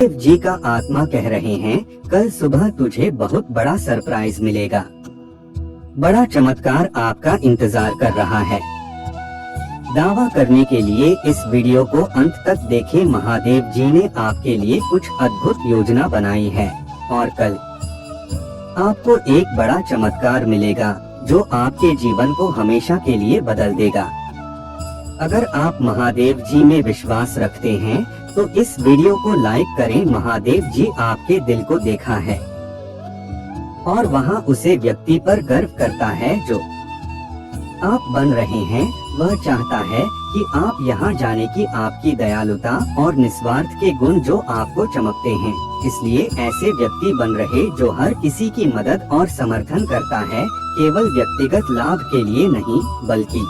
शिव जी का आत्मा कह रहे हैं, कल सुबह तुझे बहुत बड़ा सरप्राइज मिलेगा। बड़ा चमत्कार आपका इंतजार कर रहा है। दावा करने के लिए इस वीडियो को अंत तक देखें। महादेव जी ने आपके लिए कुछ अद्भुत योजना बनाई है और कल आपको एक बड़ा चमत्कार मिलेगा जो आपके जीवन को हमेशा के लिए बदल देगा। अगर आप महादेव जी में विश्वास रखते हैं तो इस वीडियो को लाइक करें। महादेव जी आपके दिल को देखा है और वहाँ उसे व्यक्ति पर गर्व करता है जो आप बन रहे हैं। वह चाहता है कि आप यहाँ जाने की आपकी दयालुता और निस्वार्थ के गुण जो आपको चमकते हैं। इसलिए ऐसे व्यक्ति बन रहे जो हर किसी की मदद और समर्थन करता है, केवल व्यक्तिगत लाभ के लिए नहीं बल्कि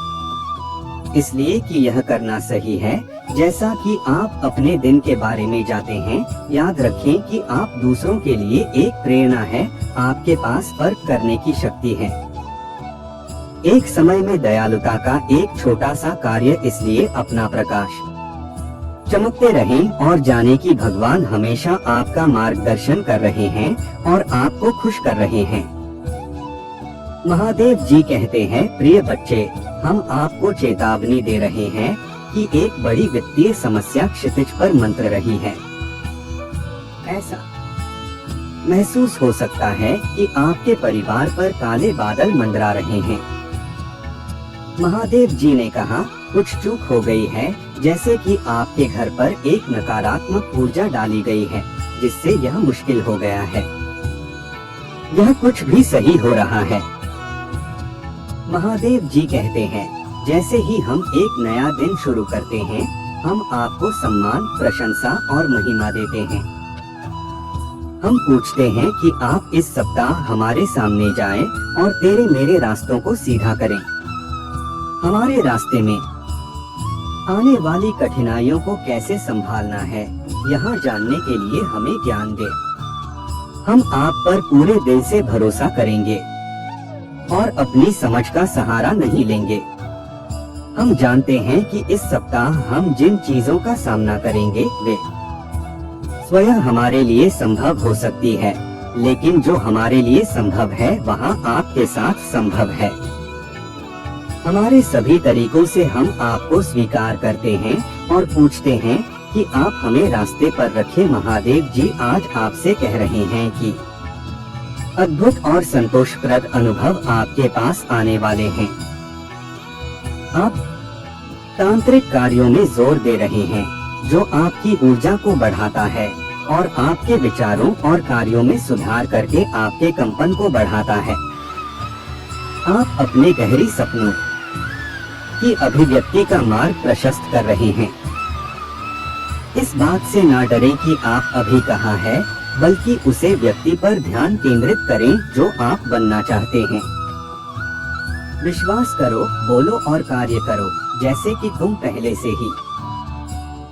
इसलिए कि यह करना सही है। जैसा कि आप अपने दिन के बारे में जाते हैं, याद रखें कि आप दूसरों के लिए एक प्रेरणा है। आपके पास फर्क करने की शक्ति है। एक समय में दयालुता का एक छोटा सा कार्य, इसलिए अपना प्रकाश चमकते रहें और जाने कि भगवान हमेशा आपका मार्गदर्शन कर रहे हैं और आपको खुश कर रहे हैं। महादेव जी कहते हैं, प्रिय बच्चे, हम आपको चेतावनी दे रहे हैं कि एक बड़ी वित्तीय समस्या क्षितिज पर मंत्र रही है। ऐसा महसूस हो सकता है कि आपके परिवार पर काले बादल मंडरा रहे हैं। महादेव जी ने कहा, कुछ चूक हो गई है, जैसे कि आपके घर पर एक नकारात्मक ऊर्जा डाली गई है जिससे यह मुश्किल हो गया है। यह कुछ भी सही हो रहा है। महादेव जी कहते हैं, जैसे ही हम एक नया दिन शुरू करते हैं, हम आपको सम्मान, प्रशंसा और महिमा देते हैं। हम पूछते हैं कि आप इस सप्ताह हमारे सामने जाएं और तेरे मेरे रास्तों को सीधा करें। हमारे रास्ते में आने वाली कठिनाइयों को कैसे संभालना है, यहाँ जानने के लिए हमें ज्ञान दे। हम आप पर पूरे दिल से भरोसा करेंगे और अपनी समझ का सहारा नहीं लेंगे। हम जानते हैं कि इस सप्ताह हम जिन चीजों का सामना करेंगे वे स्वयं हमारे लिए संभव हो सकती है, लेकिन जो हमारे लिए संभव है वहाँ आपके साथ संभव है। हमारे सभी तरीकों से हम आपको स्वीकार करते हैं और पूछते हैं कि आप हमें रास्ते पर रखें। महादेव जी आज आपसे कह रहे हैं कि अद्भुत और संतोषप्रद अनुभव आपके पास आने वाले हैं। आप तांत्रिक कार्यों में जोर दे रहे हैं जो आपकी ऊर्जा को बढ़ाता है और आपके विचारों और कार्यों में सुधार करके आपके कंपन को बढ़ाता है। आप अपने गहरी सपनों की अभिव्यक्ति का मार्ग प्रशस्त कर रहे हैं। इस बात से ना डरें कि आप अभी कहाँ है, बल्कि उसे व्यक्ति पर ध्यान केंद्रित करें जो आप बनना चाहते हैं। विश्वास करो, बोलो और कार्य करो जैसे कि तुम पहले से ही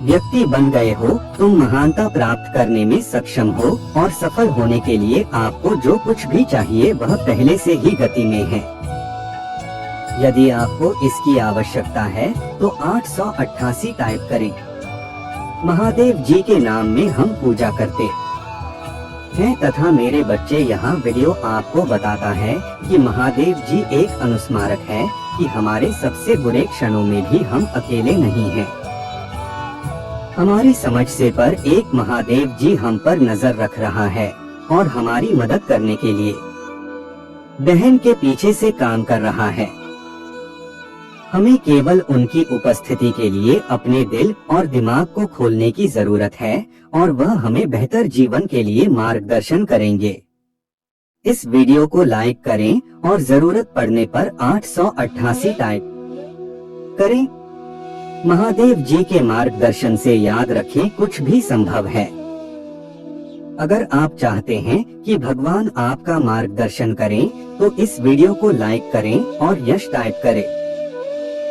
व्यक्ति बन गए हो। तुम महानता प्राप्त करने में सक्षम हो और सफल होने के लिए आपको जो कुछ भी चाहिए वह पहले से ही गति में है। यदि आपको इसकी आवश्यकता है तो 888 टाइप करें। महादेव जी के नाम में हम पूजा करते हैं तथा मेरे बच्चे, यहाँ वीडियो आपको बताता है कि महादेव जी एक अनुस्मारक है कि हमारे सबसे बुरे क्षणों में भी हम अकेले नहीं हैं। हमारी समझ से पर एक महादेव जी हम पर नजर रख रहा है और हमारी मदद करने के लिए बहन के पीछे से काम कर रहा है। हमें केवल उनकी उपस्थिति के लिए अपने दिल और दिमाग को खोलने की जरूरत है और वह हमें बेहतर जीवन के लिए मार्गदर्शन करेंगे। इस वीडियो को लाइक करें और जरूरत पड़ने पर 888 टाइप करें। महादेव जी के मार्गदर्शन से याद रखें, कुछ भी संभव है। अगर आप चाहते हैं कि भगवान आपका मार्गदर्शन करें तो इस वीडियो को लाइक करें और यश टाइप करें।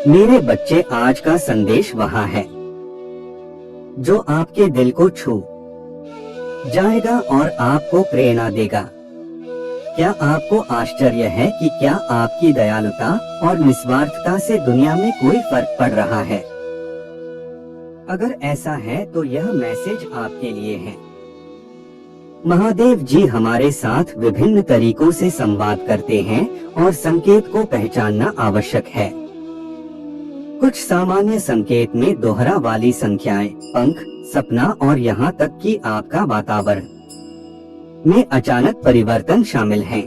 मेरे बच्चे, आज का संदेश वहाँ है जो आपके दिल को छू जाएगा और आपको प्रेरणा देगा। क्या आपको आश्चर्य है कि क्या आपकी दयालुता और निस्वार्थता से दुनिया में कोई फर्क पड़ रहा है? अगर ऐसा है तो यह मैसेज आपके लिए है। महादेव जी हमारे साथ विभिन्न तरीकों से संवाद करते हैं और संकेत को पहचानना आवश्यक है। कुछ सामान्य संकेत में दोहरा वाली संख्याएं, अंक, सपना और यहाँ तक कि आपका वातावरण में अचानक परिवर्तन शामिल हैं।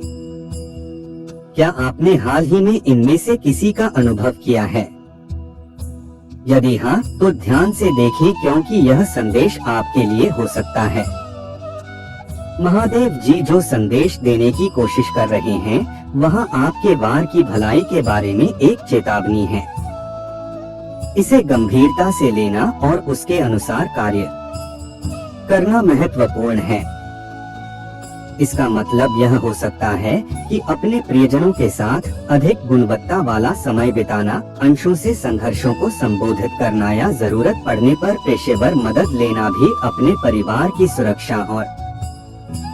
क्या आपने हाल ही में इनमें से किसी का अनुभव किया है? यदि हाँ, तो ध्यान से देखें क्योंकि यह संदेश आपके लिए हो सकता है। महादेव जी जो संदेश देने की कोशिश कर रहे हैं, वह आपके वार की भलाई के बारे में एक चेतावनी है। इसे गंभीरता से लेना और उसके अनुसार कार्य करना महत्वपूर्ण है। इसका मतलब यह हो सकता है कि अपने प्रियजनों के साथ अधिक गुणवत्ता वाला समय बिताना, अंशों से संघर्षों को संबोधित करना या जरूरत पड़ने पर पेशेवर मदद लेना भी अपने परिवार की सुरक्षा और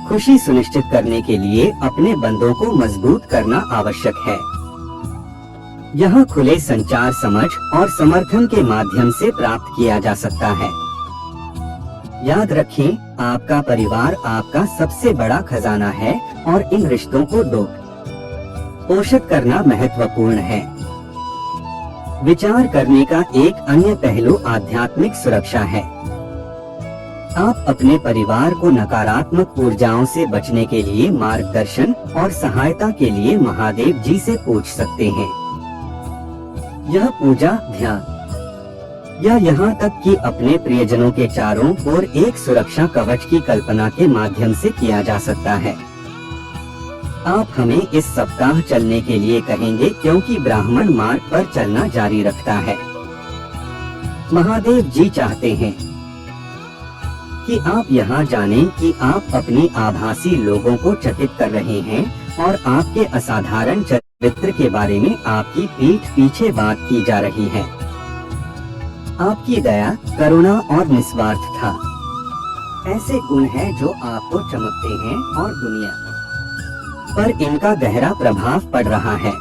खुशी सुनिश्चित करने के लिए अपने बंधों को मजबूत करना आवश्यक है। यह खुले संचार, समझ और समर्थन के माध्यम से प्राप्त किया जा सकता है। याद रखें, आपका परिवार आपका सबसे बड़ा खजाना है और इन रिश्तों को पोषित करना महत्वपूर्ण है। विचार करने का एक अन्य पहलू आध्यात्मिक सुरक्षा है। आप अपने परिवार को नकारात्मक ऊर्जाओं से बचने के लिए मार्गदर्शन और सहायता के लिए महादेव जी से पूछ सकते हैं। यह पूजा, ध्यान या यहाँ तक कि अपने प्रियजनों के चारों ओर एक सुरक्षा कवच की कल्पना के माध्यम से किया जा सकता है। आप हमें इस सप्ताह चलने के लिए कहेंगे क्योंकि ब्राह्मण मार्ग पर चलना जारी रखता है। महादेव जी चाहते हैं कि आप यहाँ जानें कि आप अपनी आभासी लोगों को चकित कर रहे हैं और आपके असाधारण चरित्र के बारे में आपकी पीठ पीछे बात की जा रही है। आपकी दया, करुणा और निस्वार्थता ऐसे गुण हैं जो आपको चमकते हैं और दुनिया पर इनका गहरा प्रभाव पड़ रहा है।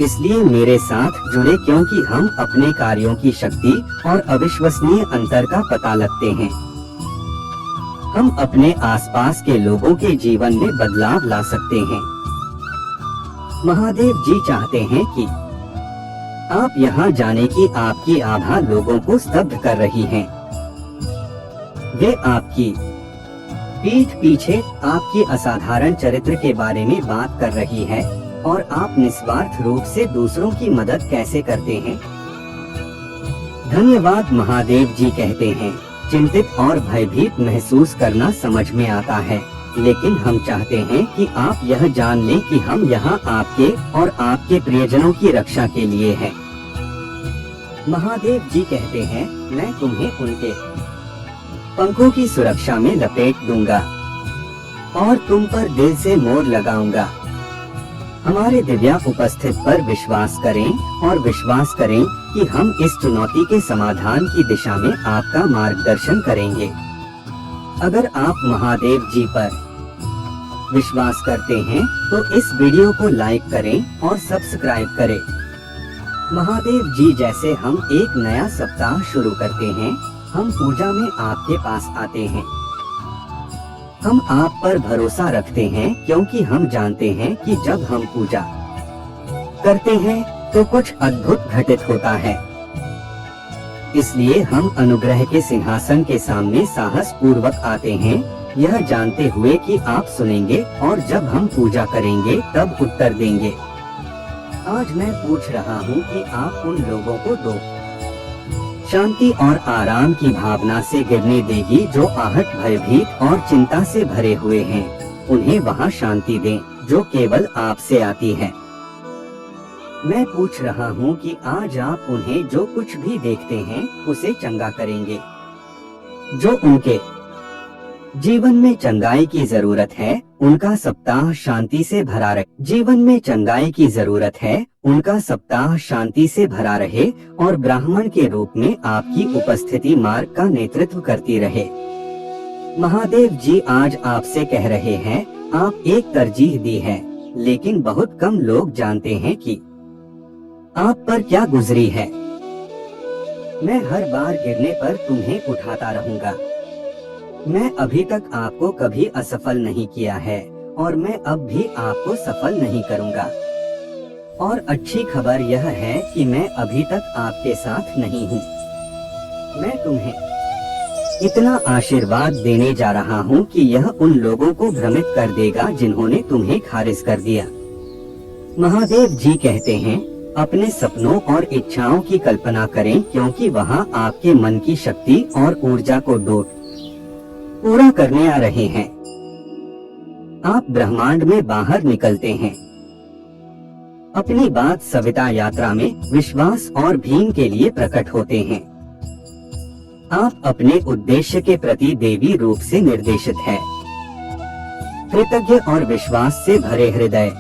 इसलिए मेरे साथ जुड़े क्योंकि हम अपने कार्यों की शक्ति और अविश्वसनीय अंतर का पता लगते हैं। हम अपने आसपास के लोगों के जीवन में बदलाव ला सकते हैं। महादेव जी चाहते हैं कि आप यहाँ जाने की आपकी आभा लोगों को स्तब्ध कर रही है। वे आपकी पीठ पीछे आपकी असाधारण चरित्र के बारे में बात कर रही है और आप निस्वार्थ रूप से दूसरों की मदद कैसे करते हैं। धन्यवाद। महादेव जी कहते हैं, चिंतित और भयभीत महसूस करना समझ में आता है, लेकिन हम चाहते हैं कि आप यह जान लें कि हम यहाँ आपके और आपके प्रियजनों की रक्षा के लिए हैं। महादेव जी कहते हैं, मैं तुम्हें उनके पंखों की सुरक्षा में लपेट दूंगा और तुम पर दिल से मोर लगाऊंगा। हमारे दिव्या उपस्थित पर विश्वास करें और विश्वास करें कि हम इस चुनौती के समाधान की दिशा में आपका मार्गदर्शन करेंगे। अगर आप महादेव जी पर विश्वास करते हैं तो इस वीडियो को लाइक करें और सब्सक्राइब करें। महादेव जी, जैसे हम एक नया सप्ताह शुरू करते हैं, हम पूजा में आपके पास आते हैं। हम आप पर भरोसा रखते हैं क्योंकि हम जानते हैं कि जब हम पूजा करते हैं तो कुछ अद्भुत घटित होता है। इसलिए हम अनुग्रह के सिंहासन के सामने साहस पूर्वक आते हैं, यह जानते हुए कि आप सुनेंगे और जब हम पूजा करेंगे तब उत्तर देंगे। आज मैं पूछ रहा हूँ कि आप उन लोगों को शांति और आराम की भावना से गिरने देगी जो आहत, भयभीत और चिंता से भरे हुए हैं। उन्हें वहाँ शांति दें जो केवल आपसे आती है। मैं पूछ रहा हूँ कि आज आप उन्हें जो कुछ भी देखते हैं उसे चंगा करेंगे। जो उनके जीवन में चंगाई की जरूरत है, उनका सप्ताह शांति से भरा रहे। जीवन में चंगाई की जरूरत है, उनका सप्ताह शांति से भरा रहे और ब्राह्मण के रूप में आपकी उपस्थिति मार्ग का नेतृत्व करती रहे। महादेव जी आज आपसे कह रहे हैं, आप एक तरजीह दी है, लेकिन बहुत कम लोग जानते हैं कि आप पर क्या गुजरी है। मैं हर बार गिरने पर तुम्हें उठाता रहूंगा। मैं अभी तक आपको कभी असफल नहीं किया है और मैं अब भी आपको सफल नहीं करूंगा। और अच्छी खबर यह है कि मैं अभी तक आपके साथ नहीं हूँ। मैं तुम्हें इतना आशीर्वाद देने जा रहा हूँ कि यह उन लोगों को भ्रमित कर देगा जिन्होंने तुम्हें खारिज कर दिया। महादेव जी कहते हैं, अपने सपनों और इच्छाओं की कल्पना करें, क्योंकि वहाँ आपके मन की शक्ति और ऊर्जा को पूरा करने आ रहे हैं। आप ब्रह्मांड में बाहर निकलते हैं। अपनी बात सविता यात्रा में विश्वास और भीम के लिए प्रकट होते हैं। आप अपने उद्देश्य के प्रति देवी रूप से निर्देशित है। कृतज्ञ और विश्वास से भरे हृदय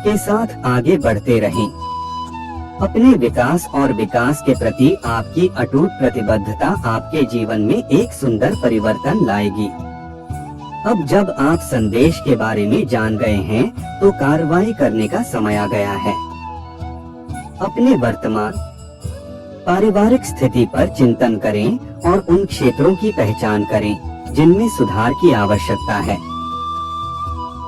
के साथ आगे बढ़ते रहें। अपने विकास और विकास के प्रति आपकी अटूट प्रतिबद्धता आपके जीवन में एक सुंदर परिवर्तन लाएगी। अब जब आप संदेश के बारे में जान गए हैं, तो कार्रवाई करने का समय आ गया है। अपने वर्तमान पारिवारिक स्थिति पर चिंतन करें और उन क्षेत्रों की पहचान करें जिनमें सुधार की आवश्यकता है।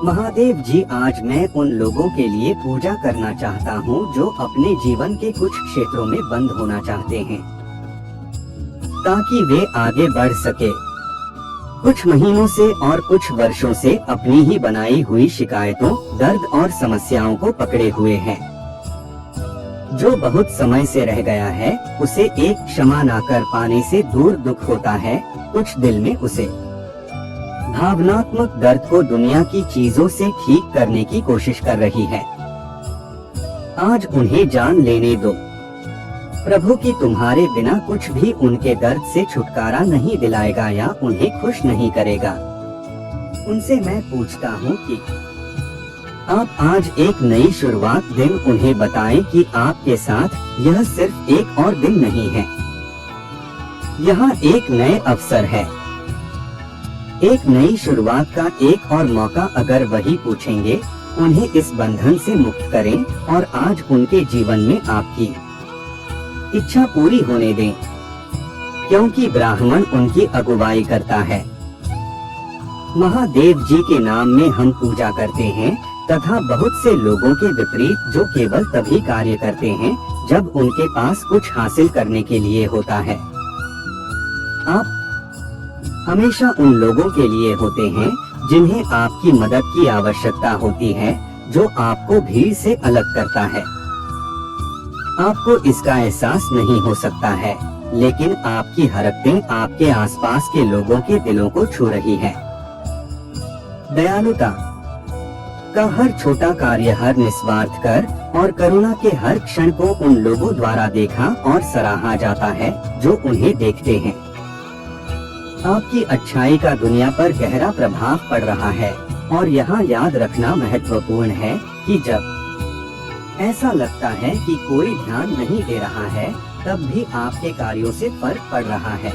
महादेव जी, आज मैं उन लोगों के लिए पूजा करना चाहता हूँ जो अपने जीवन के कुछ क्षेत्रों में बंद होना चाहते हैं, ताकि वे आगे बढ़ सके। कुछ महीनों से और कुछ वर्षों से अपनी ही बनाई हुई शिकायतों, दर्द और समस्याओं को पकड़े हुए हैं। जो बहुत समय से रह गया है, उसे एक क्षमा ना कर पाने से दूर दुख होता है। कुछ दिल में उसे भावनात्मक दर्द को दुनिया की चीजों से ठीक करने की कोशिश कर रही है। आज उन्हें जान लेने दो, प्रभु की तुम्हारे बिना कुछ भी उनके दर्द से छुटकारा नहीं दिलाएगा या उन्हें खुश नहीं करेगा। उनसे मैं पूछता हूँ कि आप आज एक नई शुरुआत दिन उन्हें बताएं कि आपके साथ यह सिर्फ एक और दिन नहीं है, यहाँ एक नए अवसर है, एक नई शुरुआत का एक और मौका। अगर वही पूछेंगे, उन्हें इस बंधन से मुक्त करें और आज उनके जीवन में आपकी इच्छा पूरी होने दें, क्योंकि ब्राह्मण उनकी अगुवाई करता है। महादेव जी के नाम में हम पूजा करते हैं तथा बहुत से लोगों के विपरीत जो केवल तभी कार्य करते हैं जब उनके पास कुछ हासिल करने के लिए होता है। आप हमेशा उन लोगों के लिए होते हैं जिन्हें आपकी मदद की आवश्यकता होती है, जो आपको भीड़ से अलग करता है। आपको इसका एहसास नहीं हो सकता है, लेकिन आपकी हरकतें आपके आसपास के लोगों के दिलों को छू रही है। दयालुता का हर छोटा कार्य, हर निस्वार्थ कर और करुणा के हर क्षण को उन लोगों द्वारा देखा और सराहा जाता है जो उन्हें देखते हैं। आपकी अच्छाई का दुनिया पर गहरा प्रभाव पड़ रहा है और यहाँ याद रखना महत्वपूर्ण है कि जब ऐसा लगता है कि कोई ध्यान नहीं दे रहा है, तब भी आपके कार्यों से फर्क पड़ रहा है।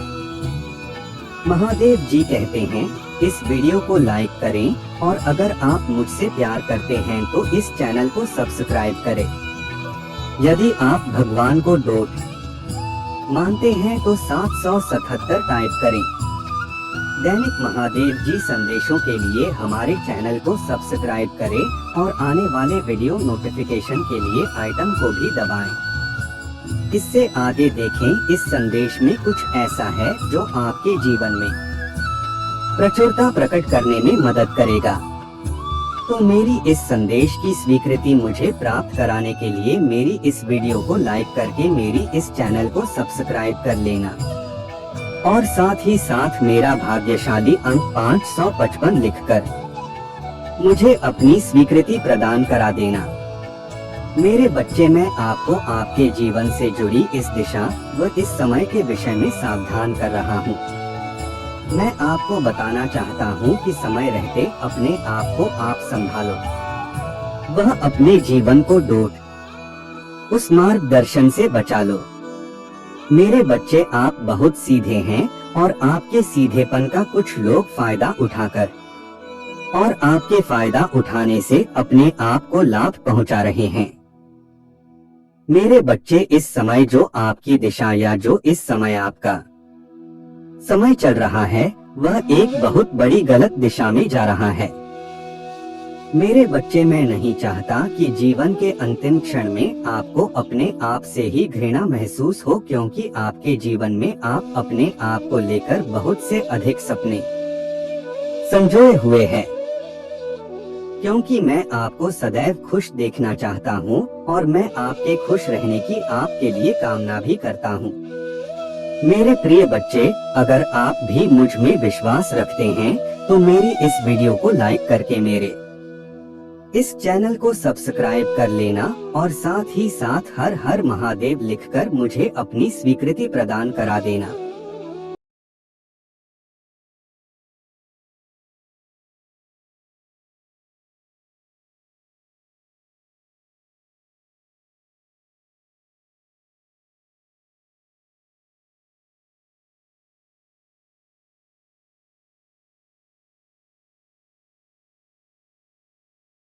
महादेव जी कहते हैं, इस वीडियो को लाइक करें और अगर आप मुझसे प्यार करते हैं तो इस चैनल को सब्सक्राइब करें। यदि आप भगवान को डोट मानते हैं तो 777 टाइप करें। दैनिक महादेव जी संदेशों के लिए हमारे चैनल को सब्सक्राइब करें और आने वाले वीडियो नोटिफिकेशन के लिए आइकन को भी दबाएं। इससे आगे देखें, इस संदेश में कुछ ऐसा है जो आपके जीवन में प्रचुरता प्रकट करने में मदद करेगा। तो मेरी इस संदेश की स्वीकृति मुझे प्राप्त कराने के लिए मेरी इस वीडियो को लाइक करके मेरी इस चैनल को सब्सक्राइब कर लेना और साथ ही साथ मेरा भाग्यशाली अंक 555 लिखकर मुझे अपनी स्वीकृति प्रदान करा देना। मेरे बच्चे, मैं आपको आपके जीवन से जुड़ी इस दिशा व इस समय के विषय में सावधान कर रहा हूँ। मैं आपको बताना चाहता हूँ कि समय रहते अपने आप को आप संभालो। वह अपने जीवन को डोट उस मार्गदर्शन से बचा लो। मेरे बच्चे, आप बहुत सीधे हैं और आपके सीधेपन का कुछ लोग फायदा उठाकर और आपके फायदा उठाने से अपने आप को लाभ पहुंचा रहे हैं। मेरे बच्चे, इस समय जो आपकी दिशा या जो इस समय आपका समय चल रहा है, वह एक बहुत बड़ी गलत दिशा में जा रहा है। मेरे बच्चे, मैं नहीं चाहता कि जीवन के अंतिम क्षण में आपको अपने आप से ही घृणा महसूस हो, क्योंकि आपके जीवन में आप अपने आप को लेकर बहुत से अधिक सपने संजोए हुए हैं। क्योंकि मैं आपको सदैव खुश देखना चाहता हूँ और मैं आपके खुश रहने की आपके लिए कामना भी करता हूँ। मेरे प्रिय बच्चे, अगर आप भी मुझ में विश्वास रखते हैं तो मेरी इस वीडियो को लाइक करके मेरे इस चैनल को सब्सक्राइब कर लेना और साथ ही साथ हर हर महादेव लिखकर मुझे अपनी स्वीकृति प्रदान करा देना।